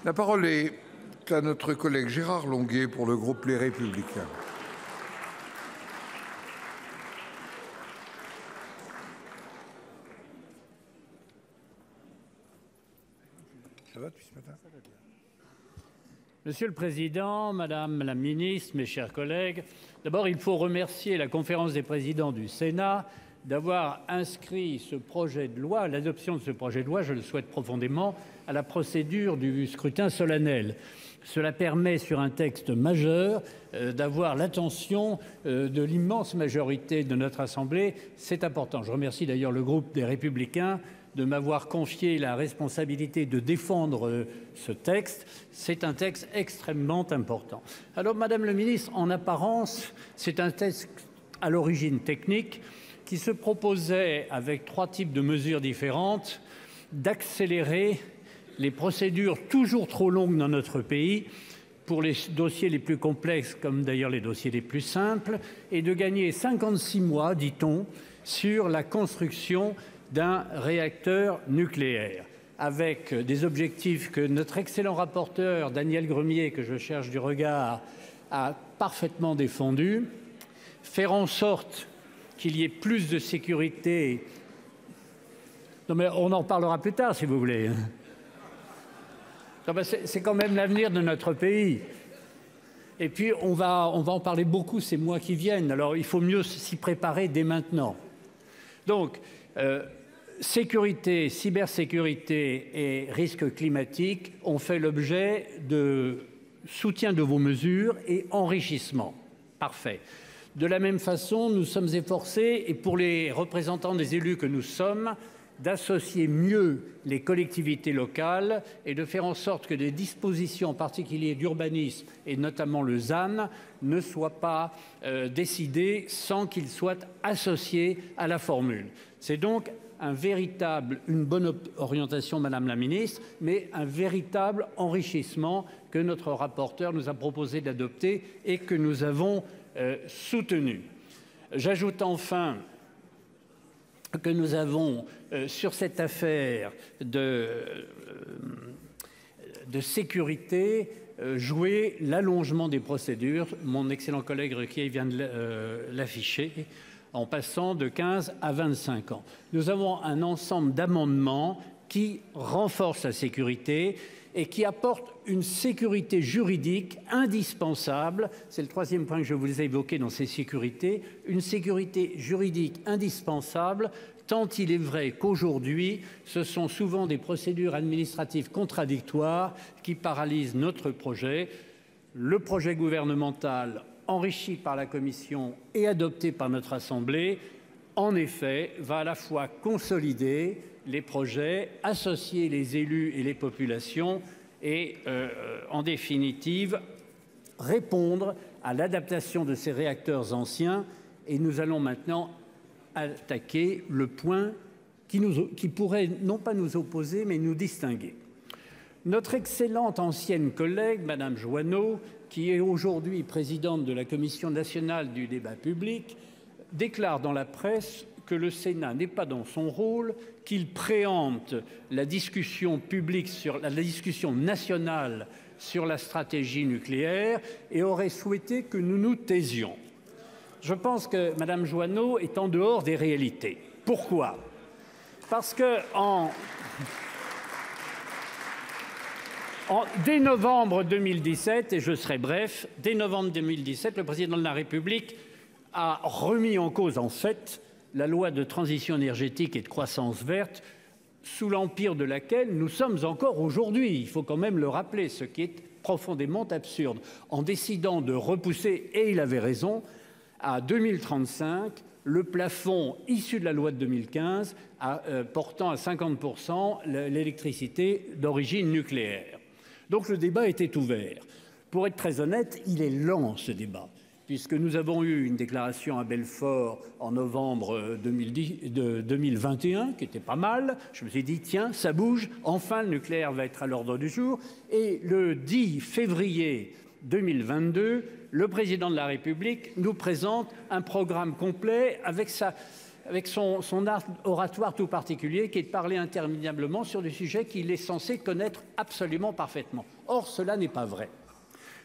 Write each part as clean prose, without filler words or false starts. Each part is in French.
La parole est à notre collègue Gérard Longuet pour le groupe Les Républicains. Ça va depuis ce matin ? Monsieur le Président, Madame la Ministre, mes chers collègues, d'abord il faut remercier la Conférence des présidents du Sénat d'avoir inscrit ce projet de loi, l'adoption de ce projet de loi, je le souhaite profondément, à la procédure du scrutin solennel. Cela permet, sur un texte majeur, d'avoir l'attention de l'immense majorité de notre Assemblée. C'est important. Je remercie d'ailleurs le groupe des Républicains de m'avoir confié la responsabilité de défendre ce texte. C'est un texte extrêmement important. Alors, Madame la Ministre, en apparence, c'est un texte à l'origine technique qui se proposait, avec 3 types de mesures différentes, d'accélérer les procédures toujours trop longues dans notre pays pour les dossiers les plus complexes, comme d'ailleurs les dossiers les plus simples, et de gagner 56 mois, dit-on, sur la construction d'un réacteur nucléaire, avec des objectifs que notre excellent rapporteur, Daniel Gremillet, que je cherche du regard, a parfaitement défendu, faire en sorte qu'il y ait plus de sécurité. Non mais on en parlera plus tard si vous voulez. C'est quand même l'avenir de notre pays. Et puis on va en parler beaucoup ces mois qui viennent. Alors il faut mieux s'y préparer dès maintenant. Donc sécurité, cybersécurité et risques climatiques ont fait l'objet de soutien de vos mesures et enrichissement. Parfait. De la même façon, nous sommes efforcés, et pour les représentants des élus que nous sommes, d'associer mieux les collectivités locales et de faire en sorte que des dispositions, en particulier d'urbanisme et notamment le ZAN, ne soient pas décidées sans qu'ils soient associés à la formule. C'est donc une bonne orientation, Madame la Ministre, mais un véritable enrichissement que notre rapporteur nous a proposé d'adopter et que nous avons soutenu. J'ajoute enfin que nous avons, sur cette affaire de sécurité, joué l'allongement des procédures. Mon excellent collègue Ruquier vient de l'afficher, en passant de 15 à 25 ans. Nous avons un ensemble d'amendements qui renforcent la sécurité et qui apporte une sécurité juridique indispensable. C'est le 3e point que je vous ai évoqué dans ces sécurités. Une sécurité juridique indispensable, tant il est vrai qu'aujourd'hui, ce sont souvent des procédures administratives contradictoires qui paralysent notre projet. Le projet gouvernemental, enrichi par la Commission et adopté par notre Assemblée, en effet, va à la fois consolider les projets, associer les élus et les populations et, en définitive, répondre à l'adaptation de ces réacteurs anciens. Et nous allons maintenant attaquer le point qui pourrait non pas nous opposer, mais nous distinguer. Notre excellente ancienne collègue, Madame Jouanno, qui est aujourd'hui présidente de la Commission nationale du débat public, déclare dans la presse que le Sénat n'est pas dans son rôle, qu'il préempte la discussion publique la discussion nationale sur la stratégie nucléaire et aurait souhaité que nous nous taisions. Je pense que Madame Jouanno est en dehors des réalités. Pourquoi ? Parce que dès novembre 2017, et je serai bref, dès novembre 2017, le président de la République a remis en cause, en fait, la loi de transition énergétique et de croissance verte, sous l'empire de laquelle nous sommes encore aujourd'hui. Il faut quand même le rappeler, ce qui est profondément absurde, en décidant de repousser, et il avait raison, à 2035, le plafond issu de la loi de 2015, portant à 50% l'électricité d'origine nucléaire. Donc le débat était ouvert. Pour être très honnête, il est lent ce débat, puisque nous avons eu une déclaration à Belfort en novembre 2021, qui était pas mal. Je me suis dit, tiens, ça bouge, enfin le nucléaire va être à l'ordre du jour. Et le 10 février 2022, le président de la République nous présente un programme complet avec avec son art oratoire tout particulier, qui est de parler interminablement sur des sujets qu'il est censé connaître absolument parfaitement. Or, cela n'est pas vrai.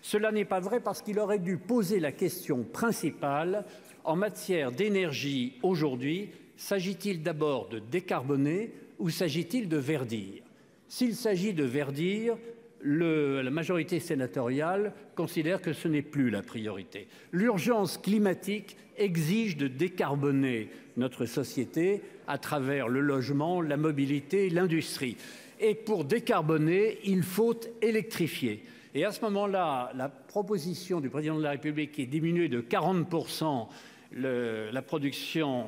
Cela n'est pas vrai parce qu'il aurait dû poser la question principale en matière d'énergie aujourd'hui. S'agit-il d'abord de décarboner ou s'agit-il de verdir? S'il s'agit de verdir, la majorité sénatoriale considère que ce n'est plus la priorité. L'urgence climatique exige de décarboner notre société à travers le logement, la mobilité, l'industrie. Et pour décarboner, il faut électrifier. Et à ce moment-là, la proposition du président de la République qui est diminuée de 40% la production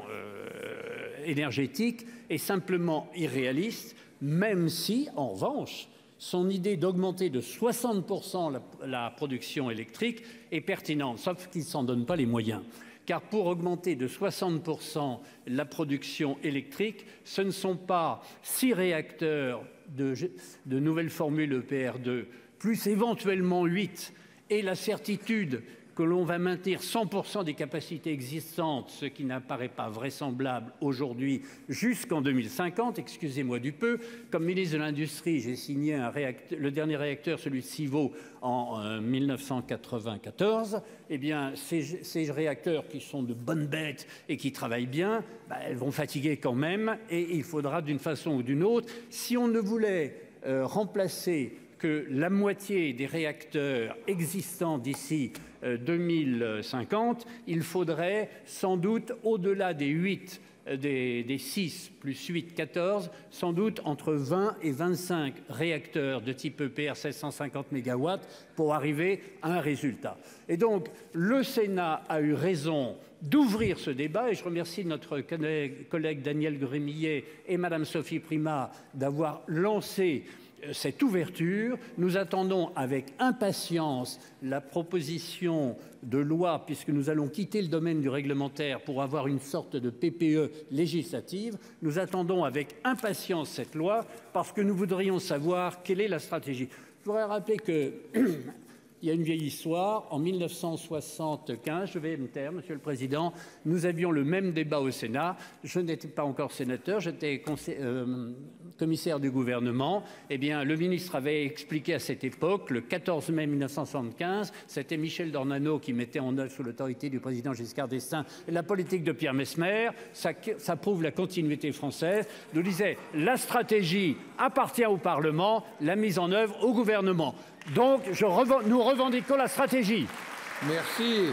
énergétique est simplement irréaliste, même si, en revanche, son idée d'augmenter de 60% la production électrique est pertinente, sauf qu'il ne s'en donne pas les moyens. Car pour augmenter de 60% la production électrique, ce ne sont pas 6 réacteurs de nouvelle formule EPR2, plus éventuellement 8, et la certitude que l'on va maintenir 100% des capacités existantes, ce qui n'apparaît pas vraisemblable aujourd'hui, jusqu'en 2050, excusez-moi du peu. Comme ministre de l'Industrie, j'ai signé le dernier réacteur, celui de Civaux, en 1994. Eh bien, ces réacteurs qui sont de bonnes bêtes et qui travaillent bien, elles vont fatiguer quand même, et il faudra d'une façon ou d'une autre, si on ne voulait remplacer que la moitié des réacteurs existants d'ici 2050, il faudrait sans doute, au-delà des 8, des 6 plus 8, 14, sans doute entre 20 et 25 réacteurs de type EPR 750 MW pour arriver à un résultat. Et donc, le Sénat a eu raison d'ouvrir ce débat, et je remercie notre collègue Daniel Gremillet et Madame Sophie Primas d'avoir lancé cette ouverture. Nous attendons avec impatience la proposition de loi, puisque nous allons quitter le domaine du réglementaire pour avoir une sorte de PPE législative. Nous attendons avec impatience cette loi parce que nous voudrions savoir quelle est la stratégie. Je voudrais rappeler que il y a une vieille histoire. En 1975, je vais me taire, Monsieur le Président, nous avions le même débat au Sénat. Je n'étais pas encore sénateur, j'étais commissaire du gouvernement. Eh bien, le ministre avait expliqué à cette époque, le 14 mai 1975, c'était Michel Dornano qui mettait en œuvre sous l'autorité du président Giscard d'Estaing la politique de Pierre Messmer. Ça prouve la continuité française. Nous disait, la stratégie appartient au Parlement, la mise en œuvre au gouvernement. Donc, nous revendiquons la stratégie. Merci.